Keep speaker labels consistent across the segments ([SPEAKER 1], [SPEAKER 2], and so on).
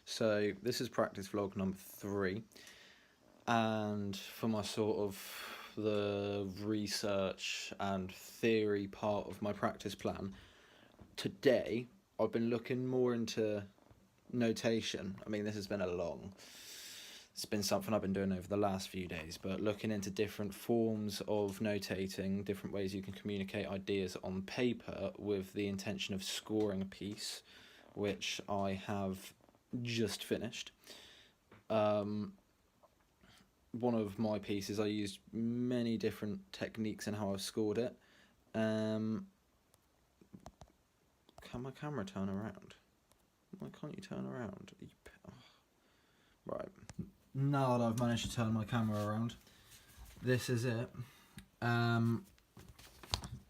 [SPEAKER 1] So this is practice vlog number 3, and for my sort of the research and theory part of my practice plan, today I've been looking more into notation. I mean, this has been it's been something I've been doing over the last few days, but looking into different forms of notating, different ways you can communicate ideas on paper with the intention of scoring a piece, which I have just finished. One of my pieces, I used many different techniques in how I've scored it. Can my camera turn around? Why can't you turn around? Right. Now that I've managed to turn my camera around, this is it. I'll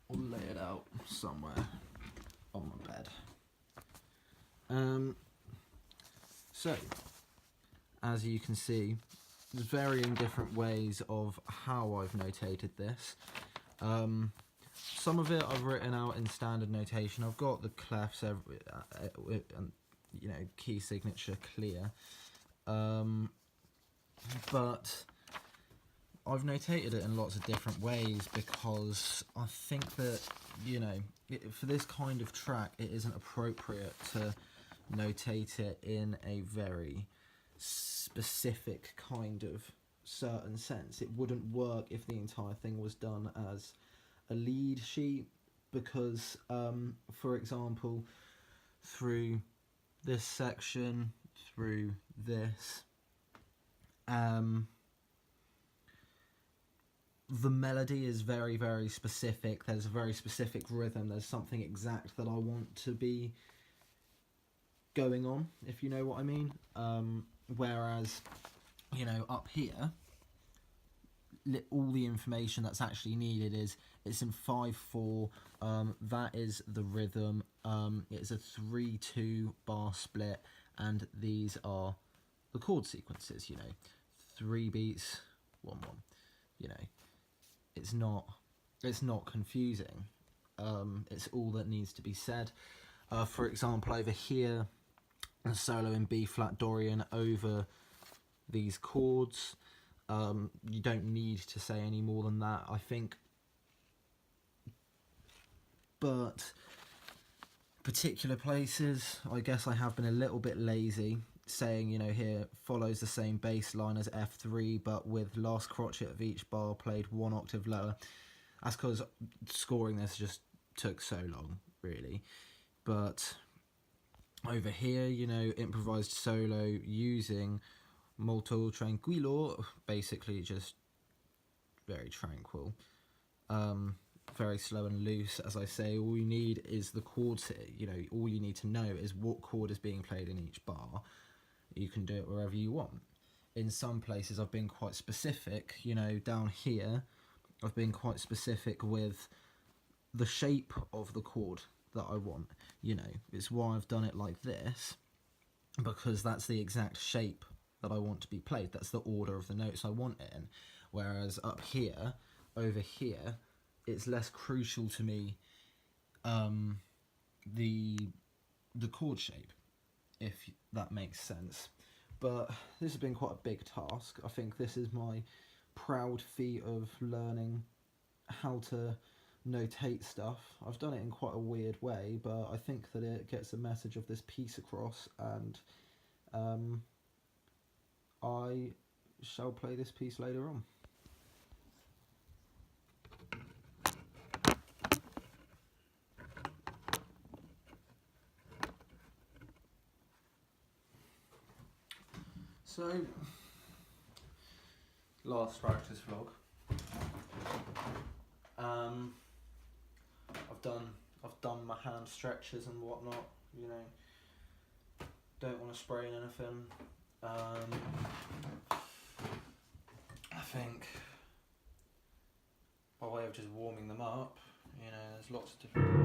[SPEAKER 1] lay it out somewhere on my bed. So, as you can see, there's varying different ways of how I've notated this. Some of it I've written out in standard notation. I've got the clefs, key signature clear. But I've notated it in lots of different ways because I think that, for this kind of track, it isn't appropriate to notate it in a very specific kind of certain sense. It wouldn't work if the entire thing was done as a lead sheet because, for example, through this section, through this, the melody is very, very specific. There's a very specific rhythm. There's something exact that I want to be going on, if you know what I mean. Whereas, up here, all the information that's actually needed is it's in 5/4. That is the rhythm. It's a 3/2 bar split, and these are the chord sequences. 3 beats, 1/1. It's not confusing. It's all that needs to be said. For example, over here, a solo in B flat Dorian over these chords. You don't need to say any more than that, I think. But particular places, I guess I have been a little bit lazy, saying, here follows the same bass line as F3, but with last crotchet of each bar played 1 octave lower. That's because scoring this just took so long, really. But over here, improvised solo using molto tranquillo, basically just very tranquil. Very slow and loose, as I say. All you need is the chords here. All you need to know is what chord is being played in each bar. You can do it wherever you want. In some places I've been quite specific, down here I've been quite specific with the shape of the chord that I want. It's why I've done it like this, because that's the exact shape that I want to be played. That's the order of the notes I want it in. Whereas up here, over here, it's less crucial to me, the chord shape, if that makes sense. But this has been quite a big task. I think this is my proud feat of learning how to notate stuff. I've done it in quite a weird way, but I think that it gets the message of this piece across, and I shall play this piece later on. So, last practice vlog. I've done my hand stretches and whatnot. Don't want to sprain anything. I think by way of just warming them up, there's lots of different.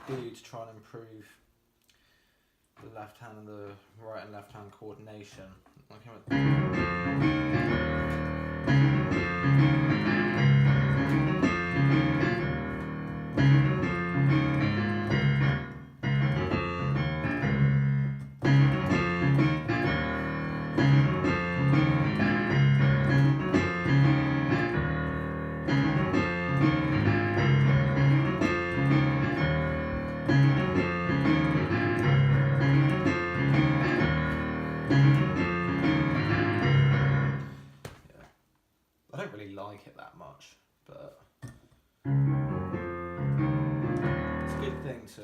[SPEAKER 1] do to try and improve the left hand and the right and left hand coordination. I don't really like it that much, but it's a good thing to,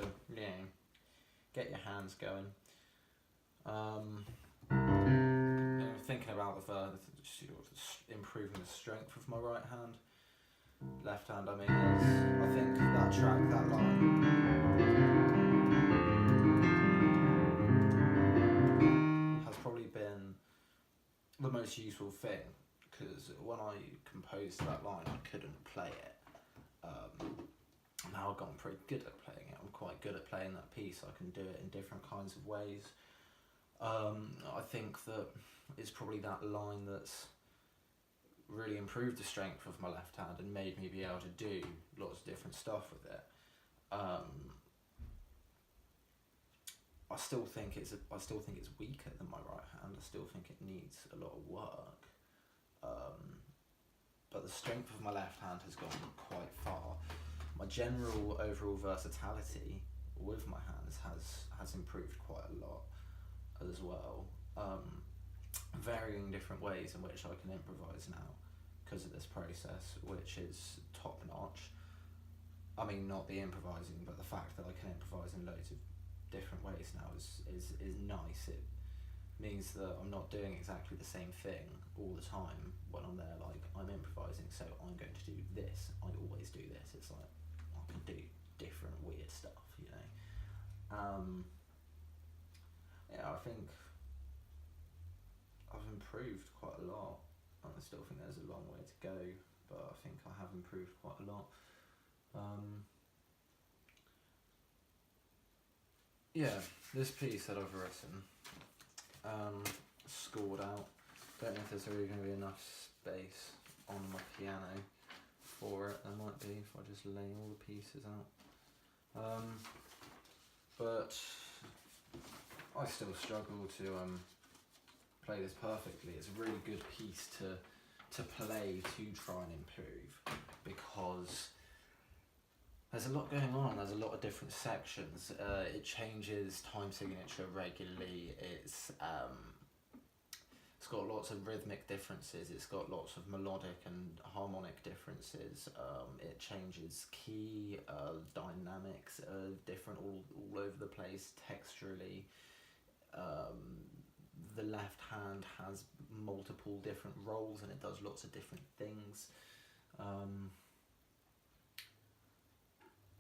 [SPEAKER 1] get your hands going. Thinking about improving the strength of my right hand. Left hand, I think that track, that line, has probably been the most useful thing. Because when I composed that line, I couldn't play it. Now I've gotten pretty good at playing it. I'm quite good at playing that piece. I can do it in different kinds of ways. I think that it's probably that line that's really improved the strength of my left hand and made me be able to do lots of different stuff with it. I still think it's weaker than my right hand. I still think it needs a lot of work. But the strength of my left hand has gone quite far. My general overall versatility with my hands has improved quite a lot as well. Varying different ways in which I can improvise now because of this process, which is top notch. I mean, not the improvising, but the fact that I can improvise in loads of different ways now is nice. It means that I'm not doing exactly the same thing all the time when I'm there, like, I'm improvising, so I'm going to do this, I always do this. It's like, I can do different weird stuff, I think I've improved quite a lot. I still think there's a long way to go, but I think I have improved quite a lot. This piece that I've written, scored out. Don't know if there's really going to be enough space on my piano for it. There might be if I just lay all the pieces out. But I still struggle to play this perfectly. It's a really good piece to play to try and improve, because there's a lot going on. There's a lot of different sections. It changes time signature regularly. It's got lots of rhythmic differences. It's got lots of melodic and harmonic differences. It changes key, dynamics are different all over the place texturally. The left hand has multiple different roles and it does lots of different things.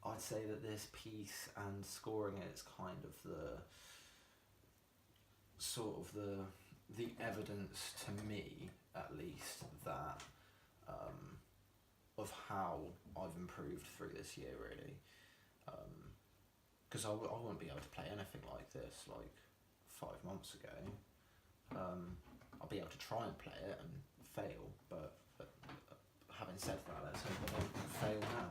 [SPEAKER 1] I'd say that this piece and scoring it is kind of the evidence to me, at least, that of how I've improved through this year, really. Because I wouldn't be able to play anything like this like 5 months ago. I'll be able to try and play it and fail, but having said that, let's hope I don't fail now.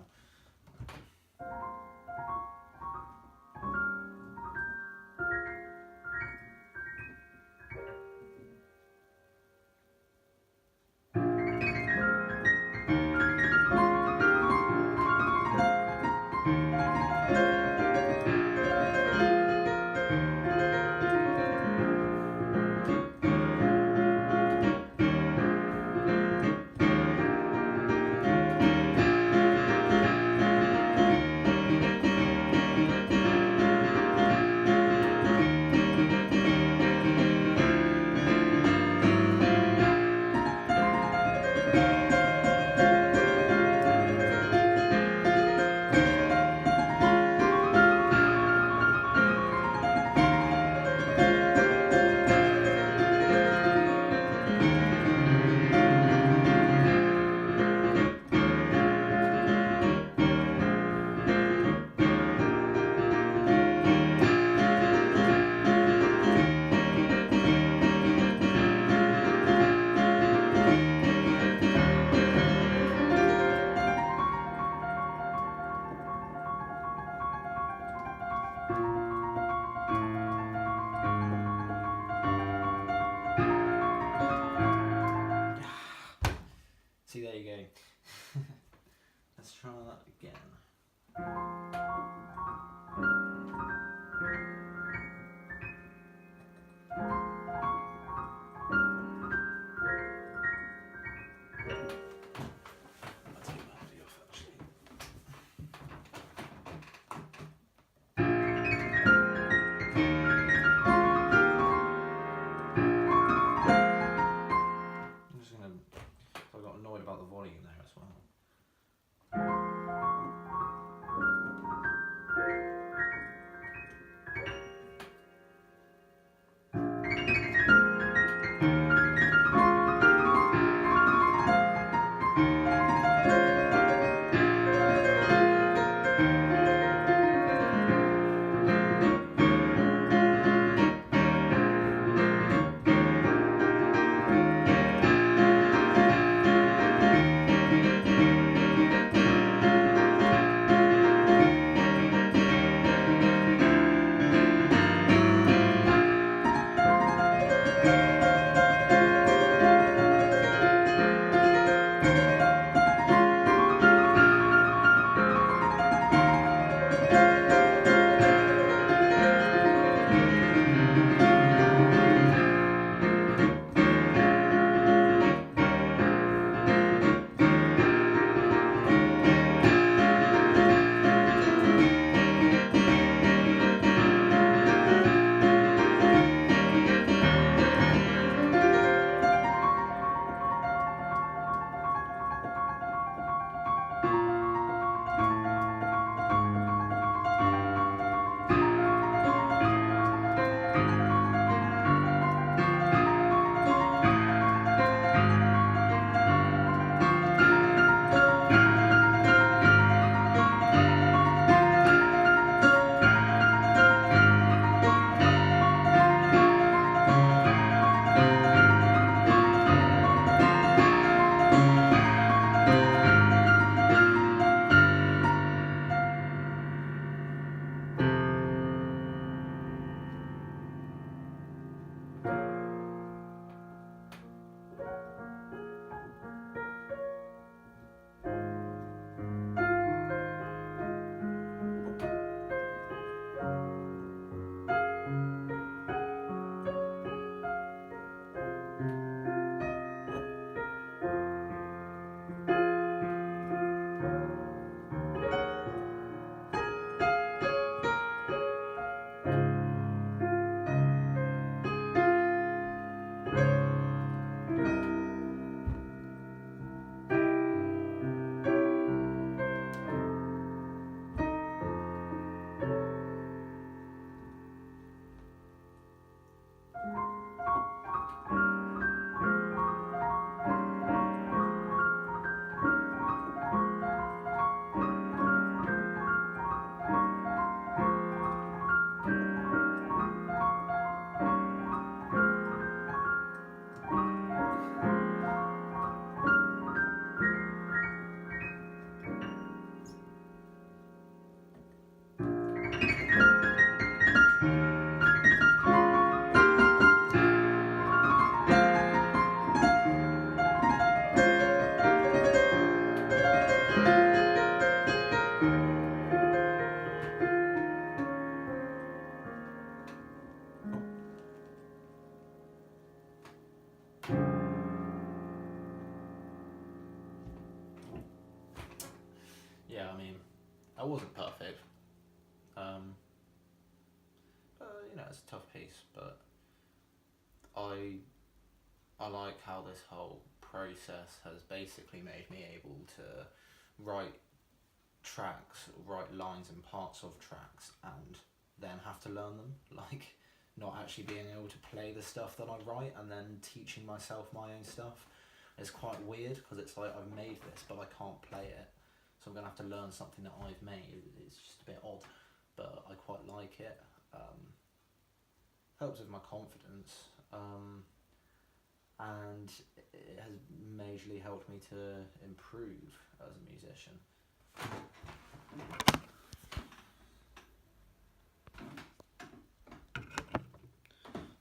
[SPEAKER 1] Let's try that again. I'll take my hoodie off actually. I'm just gonna. I got annoyed about the volume there as well. Yeah, I mean, I wasn't perfect. You know, it's a tough piece, but I like how this whole process has basically made me able to write tracks, write lines and parts of tracks, and then have to learn them. Like, not actually being able to play the stuff that I write and then teaching myself my own stuff. It's quite weird because it's like I've made this, but I can't play it. So I'm going to have to learn something that I've made. It's just a bit odd, but I quite like it. Helps with my confidence, and it has majorly helped me to improve as a musician.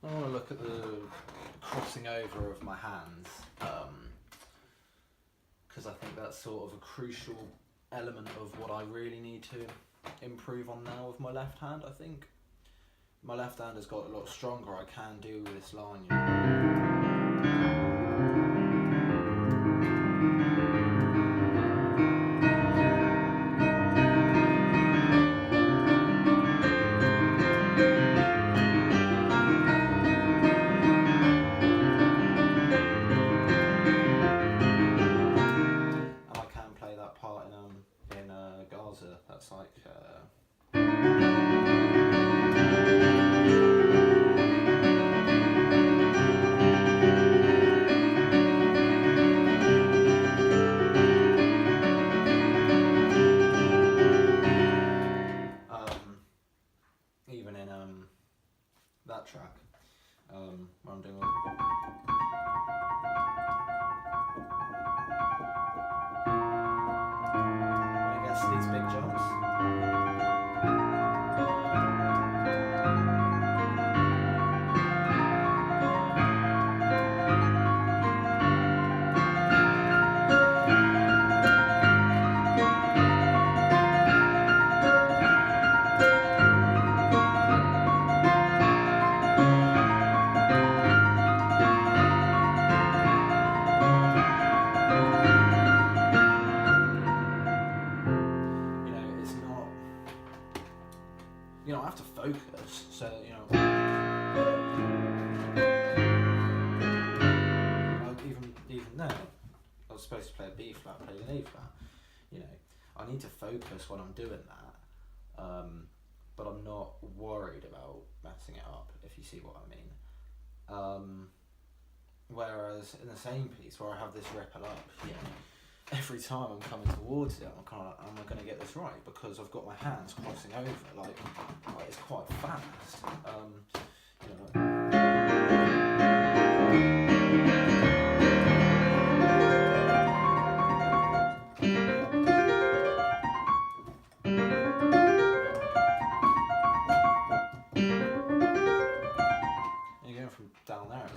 [SPEAKER 1] I want to look at the crossing over of my hands, because I think that's sort of a crucial element of what I really need to improve on now with my left hand. I think my left hand has got a lot stronger. I can do this line, you know. That's like even in that track where I'm doing all when it gets to these big jumps. You know, I have to focus, so, you know, like even now, I was supposed to play a B flat, play an A flat, you know, I need to focus when I'm doing that, but I'm not worried about messing it up, if you see what I mean. Whereas in the same piece, where I have this ripple up, you know, every time I'm coming towards it, I'm kind of like, am I going to get this right? Because I've got my hands crossing over, like it's quite fast. You know, you're going from down there.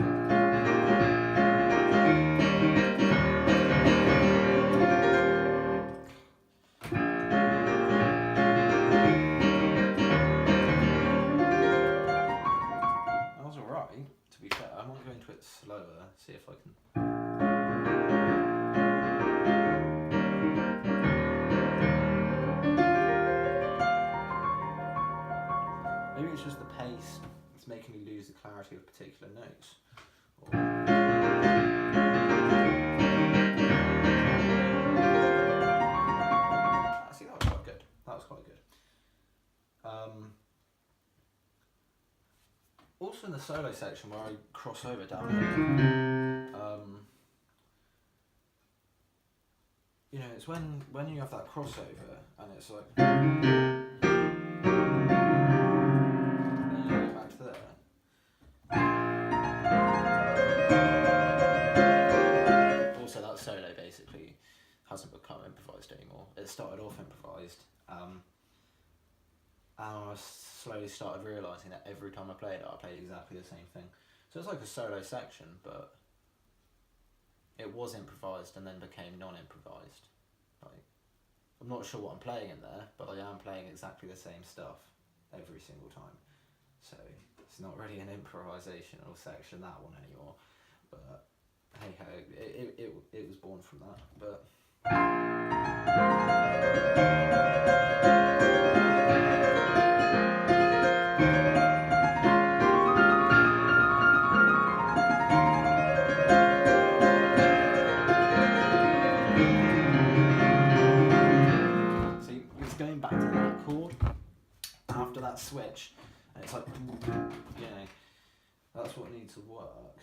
[SPEAKER 1] To be fair, I might go into it slower, see if I can. Maybe it's just the pace, it's making me lose the clarity of particular notes. See, that was quite good. That was quite good. Also in the solo section where I cross over down here, you know, it's when you have that crossover and it's like, and you go back to there. Also that solo basically hasn't become improvised anymore. It started off improvised. And I slowly started realising that every time I played it, I played exactly the same thing. So it's like a solo section, but it was improvised and then became non-improvised. Like, I'm not sure what I'm playing in there, but I am playing exactly the same stuff every single time. So it's not really an improvisational section, that one anymore. But hey ho, it was born from that. But that switch, and it's like, you know, that's what needs to work.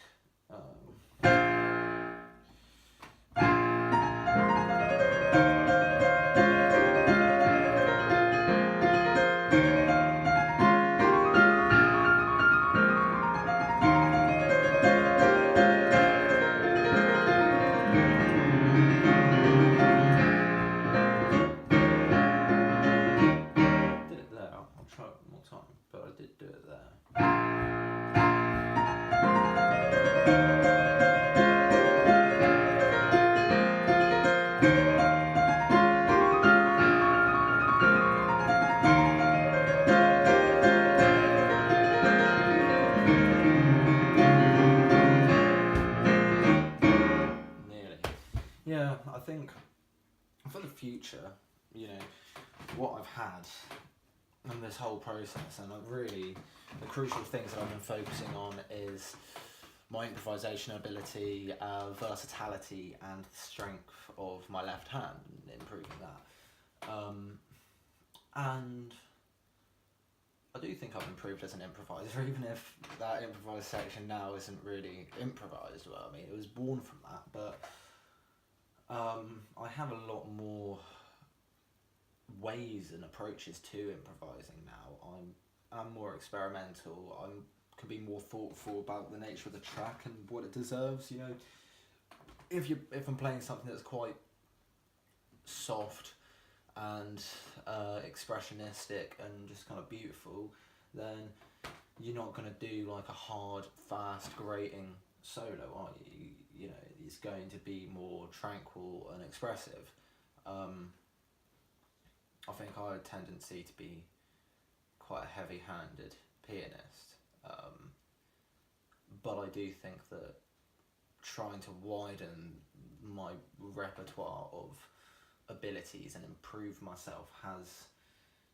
[SPEAKER 1] Yeah, I think for the future, you know, what I've had and this whole process, and the crucial things that I've been focusing on is my improvisation ability, versatility, and the strength of my left hand, and improving that. And I do think I've improved as an improviser, even if that improvised section now isn't really improvised well. I mean, it was born from that, but I have a lot more ways and approaches to improvising now. I'm more experimental. I can be more thoughtful about the nature of the track and what it deserves. You know, if I'm playing something that's quite soft and expressionistic and just kind of beautiful, then you're not going to do like a hard, fast, grating solo, are you? You know, it's going to be more tranquil and expressive. I think I had a tendency to be quite a heavy-handed pianist, but I do think that trying to widen my repertoire of abilities and improve myself has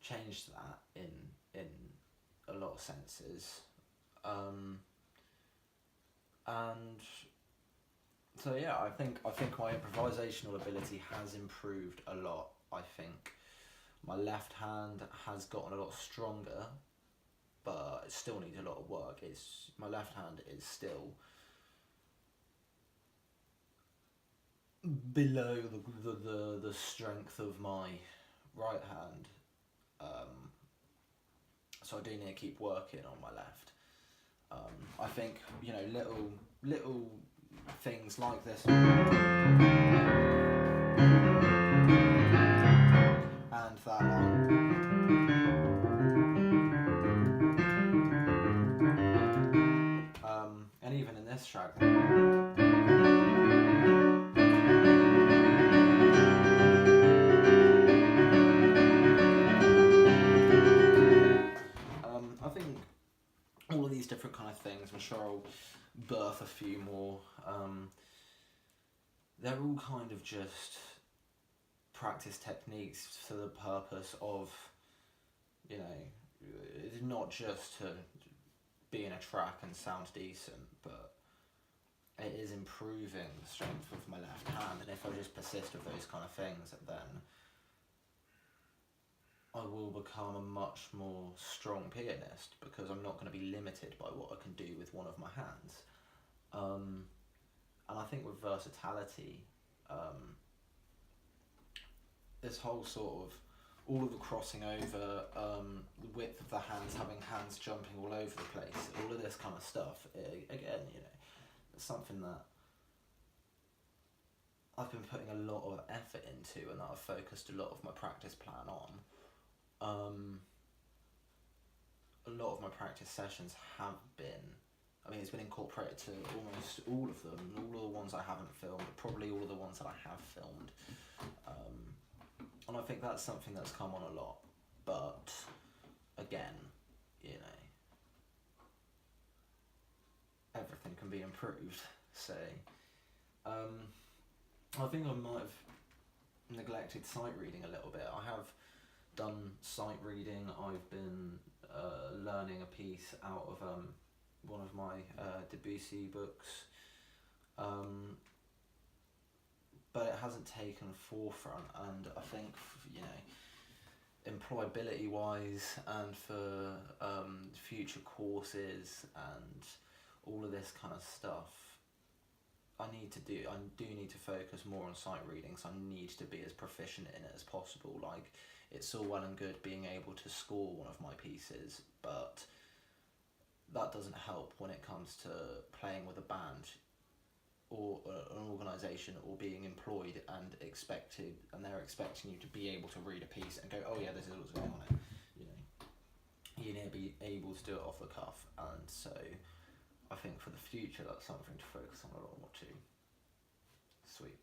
[SPEAKER 1] changed that in a lot of senses, and so yeah, I think my improvisational ability has improved a lot. I think my left hand has gotten a lot stronger, but it still needs a lot of work. My left hand is still below the strength of my right hand, so I do need to keep working on my left. I think, you know, little things like this and that and even in this track. I think all of these different kind of things, I'm sure I'll birth a few more. They're all kind of just practice techniques for the purpose of, you know, it's not just to be in a track and sound decent, but it is improving the strength of my left hand, and if I just persist with those kind of things, then I will become a much more strong pianist, because I'm not going to be limited by what I can do with one of my hands. And I think with versatility, this whole sort of, all of the crossing over, the width of the hands, having hands jumping all over the place, all of this kind of stuff, again, you know, it's something that I've been putting a lot of effort into and that I've focused a lot of my practice plan on. A lot of my practice sessions have been, I mean, it's been incorporated to almost all of them, all of the ones I haven't filmed, probably all of the ones that I have filmed. And I think that's something that's come on a lot, but again, you know, everything can be improved, so I think I might have neglected sight reading a little bit. I have done sight reading. I've been learning a piece out of one of my Debussy books, but it hasn't taken forefront, and I think, you know, employability wise and for future courses and all of this kind of stuff, I do need to focus more on sight reading, so I need to be as proficient in it as possible. Like, it's all well and good being able to score one of my pieces, but that doesn't help when it comes to playing with a band or an organisation, or being employed and they're expecting you to be able to read a piece and go, oh yeah, this is what's going on it. You know, you need to be able to do it off the cuff, and so I think for the future that's something to focus on a lot more too. Sweet.